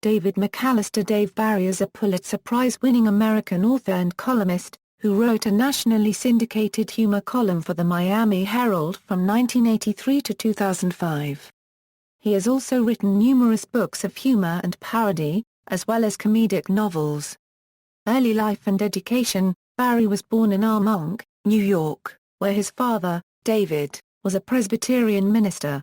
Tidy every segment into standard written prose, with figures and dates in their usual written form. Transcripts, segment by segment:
David McAlister. Dave Barry is a Pulitzer Prize-winning American author and columnist, who wrote a nationally syndicated humor column for the Miami Herald from 1983 to 2005. He has also written numerous books of humor and parody, as well as comedic novels. Early life and education. Barry was born in Armonk, New York, where his father, David, was a Presbyterian minister.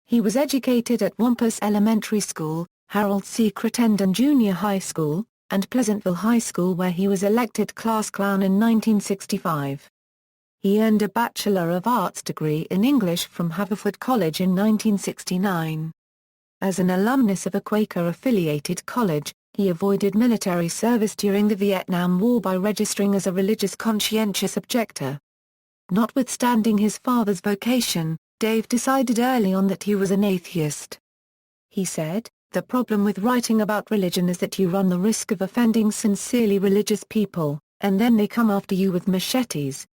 He was educated at Wampus Elementary School, Harold C. Crittenden Junior High School, and Pleasantville High School, where he was elected class clown in 1965. He earned a Bachelor of Arts degree in English from Haverford College in 1969. As an alumnus of a Quaker-affiliated college, he avoided military service during the Vietnam War by registering as a religious conscientious objector. Notwithstanding his father's vocation, Dave decided early on that he was an atheist. He said, "The problem with writing about religion is that you run the risk of offending sincerely religious people, and then they come after you with machetes."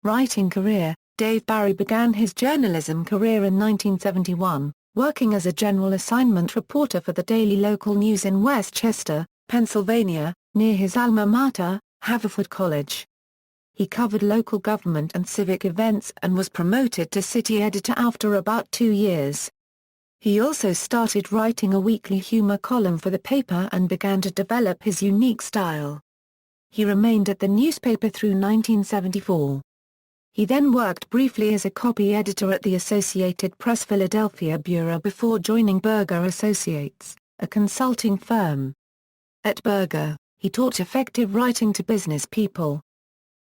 Writing career. Dave Barry began his journalism career in 1971, working as a general assignment reporter for the daily local news in Westchester, Pennsylvania, near his alma mater, Haverford College. He covered local government and civic events and was promoted to city editor after about 2 years. He also started writing a weekly humor column for the paper and began to develop his unique style. He remained at the newspaper through 1974. He then worked briefly as a copy editor at the Associated Press Philadelphia bureau before joining Berger Associates, a consulting firm. At Berger, he taught effective writing to business people.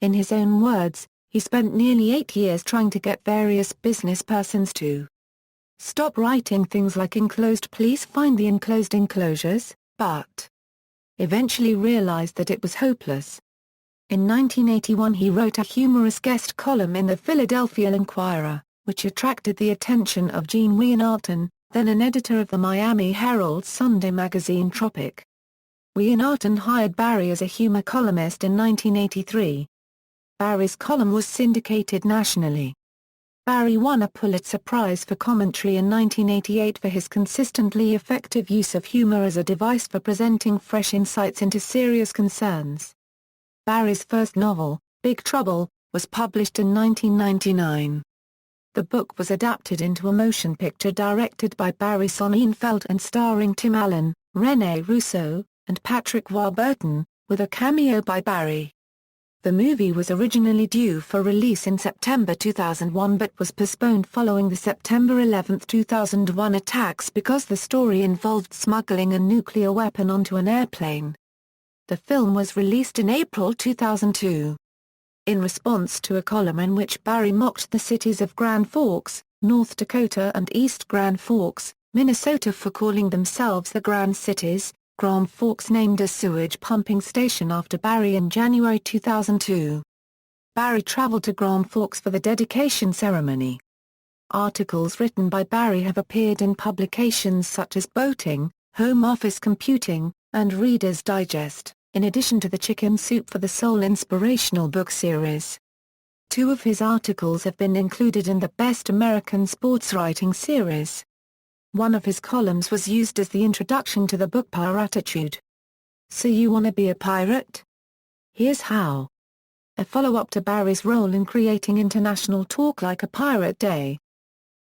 In his own words, he spent nearly 8 years trying to get various business persons to stop writing things like "enclosed, please find the enclosed enclosures," but eventually realized that it was hopeless. In 1981 he wrote a humorous guest column in the Philadelphia Inquirer, which attracted the attention of Gene Weinarten, then an editor of the Miami Herald Sunday magazine Tropic. Weinarten hired Barry as a humor columnist in 1983. Barry's column was syndicated nationally. Barry won a Pulitzer Prize for commentary in 1988 for his consistently effective use of humor as a device for presenting fresh insights into serious concerns. Barry's first novel, Big Trouble, was published in 1999. The book was adapted into a motion picture directed by Barry Sonnenfeld and starring Tim Allen, Rene Russo, and Patrick Warburton, with a cameo by Barry. The movie was originally due for release in September 2001 but was postponed following the September 11, 2001 attacks because the story involved smuggling a nuclear weapon onto an airplane. The film was released in April 2002. In response to a column in which Barry mocked the cities of Grand Forks, North Dakota and East Grand Forks, Minnesota for calling themselves the Grand Cities, Grand Forks named a sewage pumping station after Barry in January 2002. Barry traveled to Grand Forks for the dedication ceremony. Articles written by Barry have appeared in publications such as Boating, Home Office Computing, and Reader's Digest, in addition to the Chicken Soup for the Soul inspirational book series. 2 of his articles have been included in the Best American Sports Writing series. One of his columns was used as the introduction to the book Piratitude. So you wanna be a pirate? Here's how. A follow-up to Barry's role in creating international talk like a Pirate Day.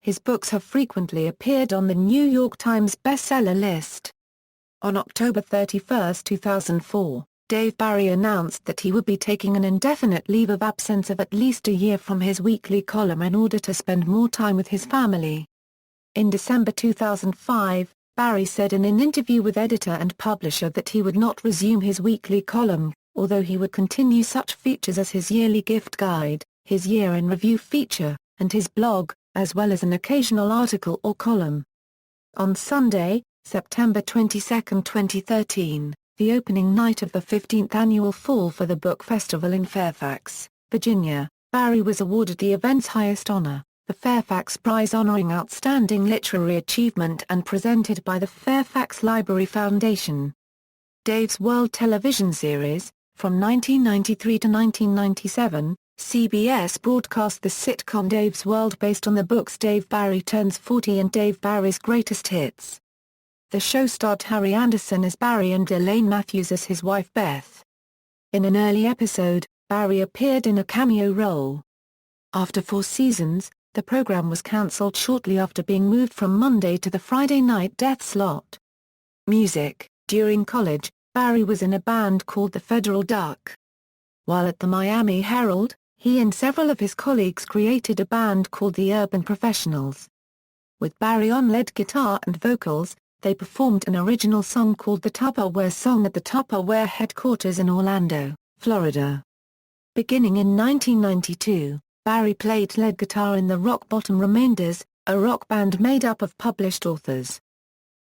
His books have frequently appeared on the New York Times bestseller list. On October 31, 2004, Dave Barry announced that he would be taking an indefinite leave of absence of at least a year from his weekly column in order to spend more time with his family. In December 2005, Barry said in an interview with editor and publisher that he would not resume his weekly column, although he would continue such features as his yearly gift guide, his year in review feature, and his blog, as well as an occasional article or column. On Sunday, September 22, 2013, the opening night of the 15th annual Fall for the Book Festival in Fairfax, Virginia, Barry was awarded the event's highest honor, the Fairfax Prize honoring outstanding literary achievement and presented by the Fairfax Library Foundation. Dave's World television series, from 1993 to 1997, CBS broadcast the sitcom Dave's World based on the books Dave Barry Turns 40 and Dave Barry's Greatest Hits. The show starred Harry Anderson as Barry and Elaine Matthews as his wife Beth. In an early episode, Barry appeared in a cameo role. After 4 seasons, the program was cancelled shortly after being moved from Monday to the Friday night death slot. Music. During college, Barry was in a band called the Federal Duck. While at the Miami Herald, he and several of his colleagues created a band called the Urban Professionals. With Barry on lead guitar and vocals, they performed an original song called the Tupperware Song at the Tupperware headquarters in Orlando, Florida. Beginning in 1992, Barry played lead guitar in the Rock Bottom Remainders, a rock band made up of published authors.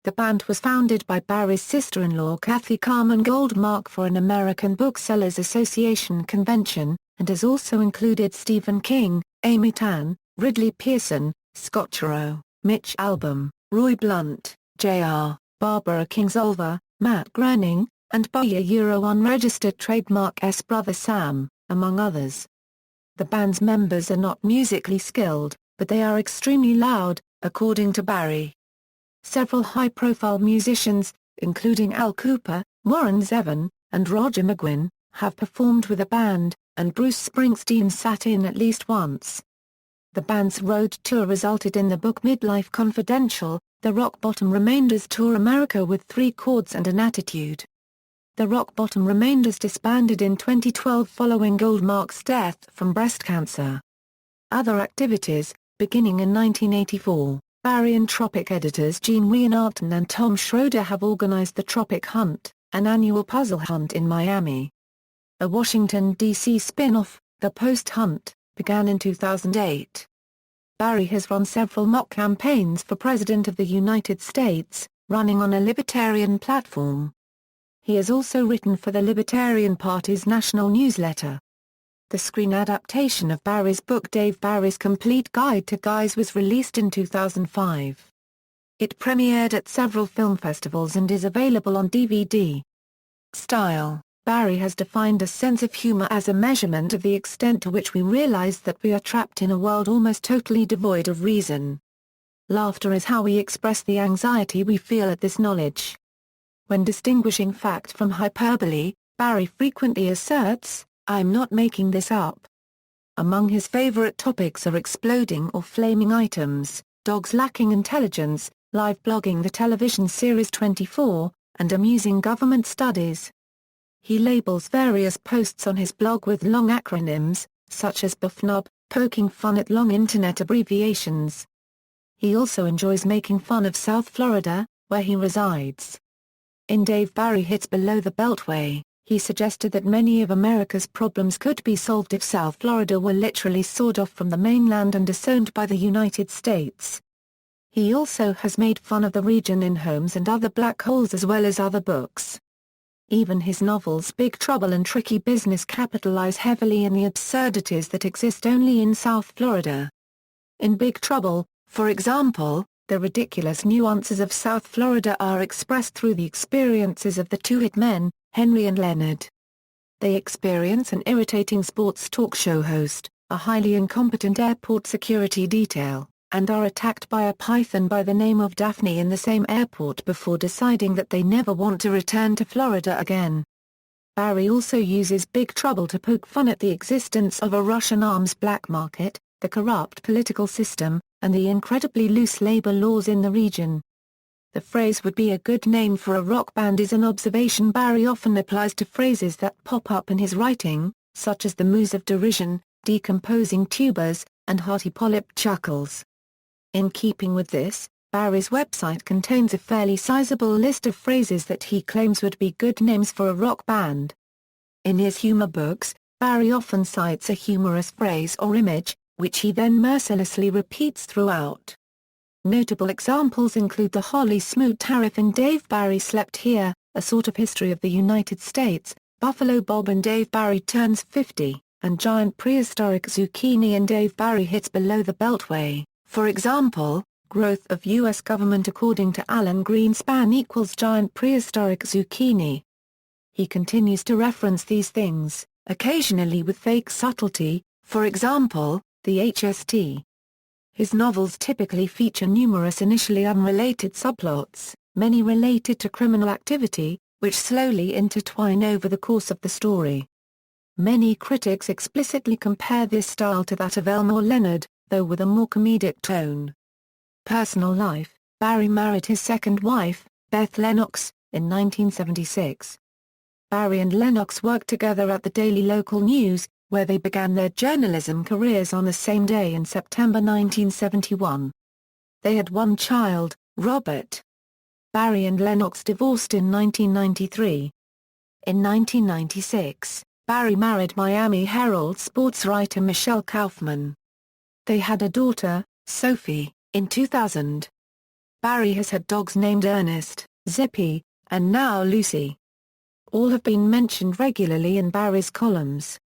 The band was founded by Barry's sister-in-law Kathy Carmen Goldmark for an American Booksellers Association convention, and has also included Stephen King, Amy Tan, Ridley Pearson, Scott Turow, Mitch Albom, Roy Blunt, Jr., Barbara Kingsolver, Matt Groening, and unregistered trademark S. Brother Sam, among others. The band's members are not musically skilled, but they are extremely loud, according to Barry. Several high-profile musicians, including Al Kooper, Warren Zevon, and Roger McGuinn, have performed with the band, and Bruce Springsteen sat in at least once. The band's road tour resulted in the book Midlife Confidential, The Rock Bottom Remainders Tour America with 3 Chords and an Attitude. The Rock Bottom Remainders disbanded in 2012 following Goldmark's death from breast cancer. Other activities. Beginning in 1984, Barry and Tropic editors Gene Weinarton and Tom Schroeder have organized the Tropic Hunt, an annual puzzle hunt in Miami. A Washington, D.C. spin-off, The Post Hunt, began in 2008. Barry has run several mock campaigns for President of the United States, running on a libertarian platform. He has also written for the Libertarian Party's national newsletter. The screen adaptation of Barry's book Dave Barry's Complete Guide to Guys was released in 2005. It premiered at several film festivals and is available on DVD. Style. Barry has defined a sense of humor as a measurement of the extent to which we realize that we are trapped in a world almost totally devoid of reason. Laughter is how we express the anxiety we feel at this knowledge. When distinguishing fact from hyperbole, Barry frequently asserts, "I'm not making this up." Among his favorite topics are exploding or flaming items, dogs lacking intelligence, live blogging, the television series 24, and amusing government studies. He labels various posts on his blog with long acronyms, such as BFNUB, poking fun at long internet abbreviations. He also enjoys making fun of South Florida, where he resides. In Dave Barry Hits Below the Beltway, he suggested that many of America's problems could be solved if South Florida were literally sawed off from the mainland and disowned by the United States. He also has made fun of the region in Holmes and Other Black Holes as well as other books. Even his novels Big Trouble and Tricky Business capitalize heavily in the absurdities that exist only in South Florida. In Big Trouble, for example, the ridiculous nuances of South Florida are expressed through the experiences of the 2 hitmen, Henry and Leonard. They experience an irritating sports talk show host, a highly incompetent airport security detail, and are attacked by a python by the name of Daphne in the same airport before deciding that they never want to return to Florida again. Barry also uses Big Trouble to poke fun at the existence of a Russian arms black market, the corrupt political system, and the incredibly loose labor laws in the region. The phrase "would be a good name for a rock band" is an observation Barry often applies to phrases that pop up in his writing, such as the moos of derision, decomposing tubers, and hearty polyp chuckles. In keeping with this, Barry's website contains a fairly sizable list of phrases that he claims would be good names for a rock band. In his humor books, Barry often cites a humorous phrase or image, which he then mercilessly repeats throughout. Notable examples include the Holly Smoot tariff in Dave Barry Slept Here, A Sort of History of the United States, Buffalo Bob and Dave Barry Turns 50, and Giant Prehistoric Zucchini in Dave Barry Hits Below the Beltway. For example, growth of U.S. government according to Alan Greenspan equals giant prehistoric zucchini. He continues to reference these things, occasionally with fake subtlety, for example, the HST. His novels typically feature numerous initially unrelated subplots, many related to criminal activity, which slowly intertwine over the course of the story. Many critics explicitly compare this style to that of Elmore Leonard, though with a more comedic tone. Personal life: Barry married his second wife, Beth Lennox, in 1976. Barry and Lennox worked together at the Daily Local News, where they began their journalism careers on the same day in September 1971. They had one child, Robert. Barry and Lennox divorced in 1993. In 1996, Barry married Miami Herald sports writer Michelle Kaufman. They had a daughter, Sophie, in 2000. Barry has had dogs named Ernest, Zippy, and now Lucy. All have been mentioned regularly in Barry's columns.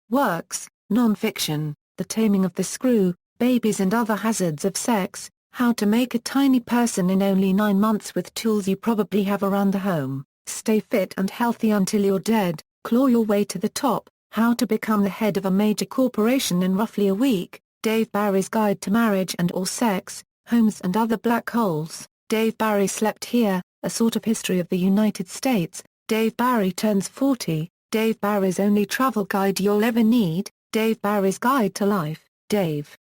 Works: non-fiction, The Taming of the Screw, Babies and Other Hazards of Sex, How to Make a Tiny Person in Only 9 Months with Tools You Probably Have Around the Home, Stay Fit and Healthy Until You're Dead, Claw Your Way to the Top, How to Become the Head of a Major Corporation in Roughly a Week, Dave Barry's Guide to Marriage and or Sex, Homes and Other Black Holes, Dave Barry Slept Here, A Sort of History of the United States, Dave Barry Turns 40, Dave Barry's Only Travel Guide You'll Ever Need, Dave Barry's Guide to Life, Dave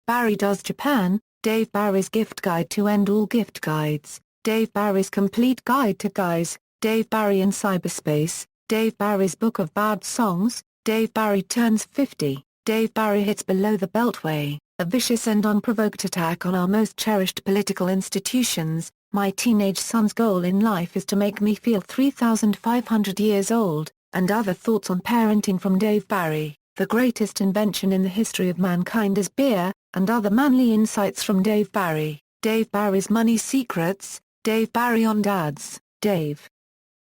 Barry Does Japan, Dave Barry's Gift Guide to End All Gift Guides, Dave Barry's Complete Guide to Guys, Dave Barry in Cyberspace, Dave Barry's Book of Bad Songs, Dave Barry Turns 50, Dave Barry Hits Below the Beltway, A Vicious and Unprovoked Attack on Our Most Cherished Political Institutions, My Teenage Son's Goal in Life is to Make Me Feel 3,500 Years Old, and Other Thoughts on Parenting from Dave Barry, The Greatest Invention in the History of Mankind is Beer, and Other Manly Insights from Dave Barry, Dave Barry's Money Secrets, Dave Barry on Dads, Dave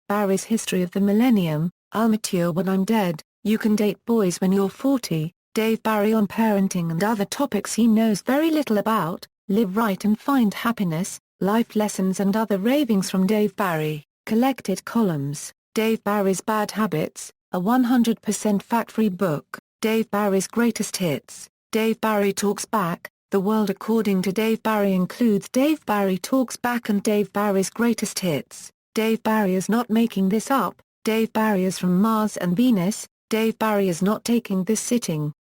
Barry's History of the Millennium, I'll Mature When I'm Dead, You Can Date Boys When You're 40, Dave Barry on Parenting and Other Topics He Knows Very Little About, Live Right and Find Happiness, Life Lessons and Other Ravings from Dave Barry, Collected Columns, Dave Barry's Bad Habits, a 100% fact-free book, Dave Barry's Greatest Hits, Dave Barry Talks Back, The World According to Dave Barry includes Dave Barry Talks Back and Dave Barry's Greatest Hits, Dave Barry Is Not Making This Up, Dave Barry Is From Mars and Venus, Dave Barry Is Not Taking This Sitting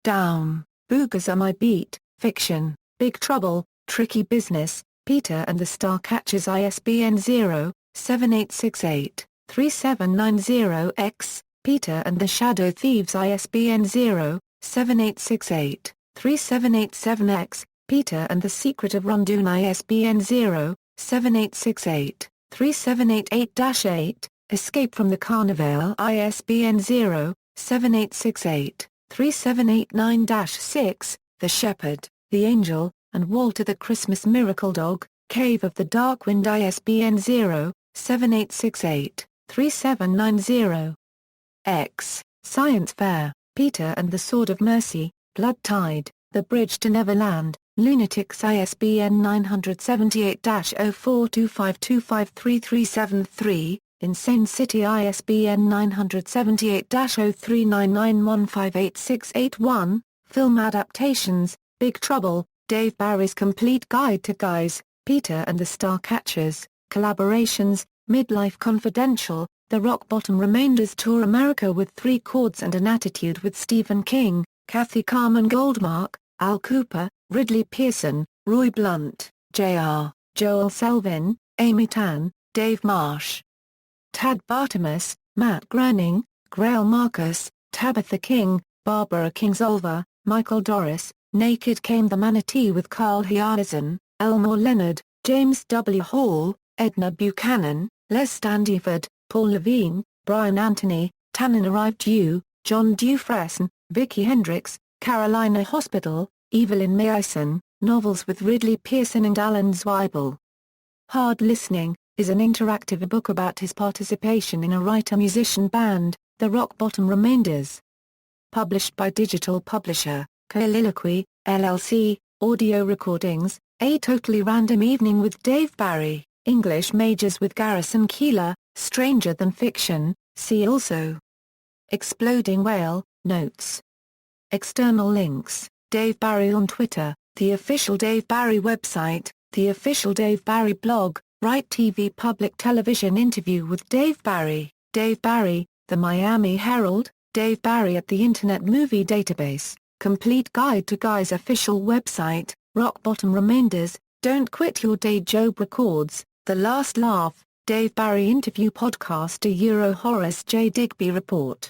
Down, Boogers Are My Beat, Fiction, Big Trouble, Tricky Business, Peter and the Starcatchers ISBN 0-7868-3790-X, Peter and the Shadow Thieves ISBN 0-7868-3787-X, Peter and the Secret of Rundoon ISBN 0-7868-3788-8, Escape from the Carnival ISBN 0-7868-3789-6, The Shepherd, The Angel, and Walter the Christmas Miracle Dog, Cave of the Dark Wind ISBN 0-7868-3790. X, Science Fair, Peter and the Sword of Mercy, Blood Tide, The Bridge to Neverland, Lunatics ISBN 978-0425253373, Insane City ISBN 978-0399158681, Film Adaptations, Big Trouble, Dave Barry's Complete Guide to Guys, Peter and the Starcatchers, Collaborations, Midlife Confidential, The Rock Bottom Remainders Tour America with 3 Chords and an Attitude with Stephen King, Kathy Carmen Goldmark, Al Cooper, Ridley Pearson, Roy Blunt, Jr., Joel Selvin, Amy Tan, Dave Marsh, Tad Bartimus, Matt Groening, Grail Marcus, Tabitha King, Barbara Kingsolver, Michael Doris, Naked Came the Manatee with Carl Hiaasen, Elmore Leonard, James W. Hall, Edna Buchanan, Les Standiford, Paul Levine, Brian Anthony, Tannen Arrived You, John Dufresne, Vicki Hendricks, Carolina Hospital, Evelyn Mayson, Novels with Ridley Pearson and Alan Zweibel. Hard Listening is an interactive book about his participation in a writer-musician band, The Rock Bottom Remainders. Published by Digital Publisher, Colloquy, LLC, Audio Recordings, A Totally Random Evening with Dave Barry, English Majors with Garrison Keillor, Stranger Than Fiction, see also. Exploding Whale, Notes. External links, Dave Barry on Twitter, the official Dave Barry website, the official Dave Barry blog, Right TV Public Television interview with Dave Barry. Dave Barry, The Miami Herald, Dave Barry at the Internet Movie Database, Complete Guide to Guy's official website, Rock Bottom Remainders, Don't Quit Your Day Job Records, The Last Laugh, Dave Barry Interview Podcast Horace J. Digby Report.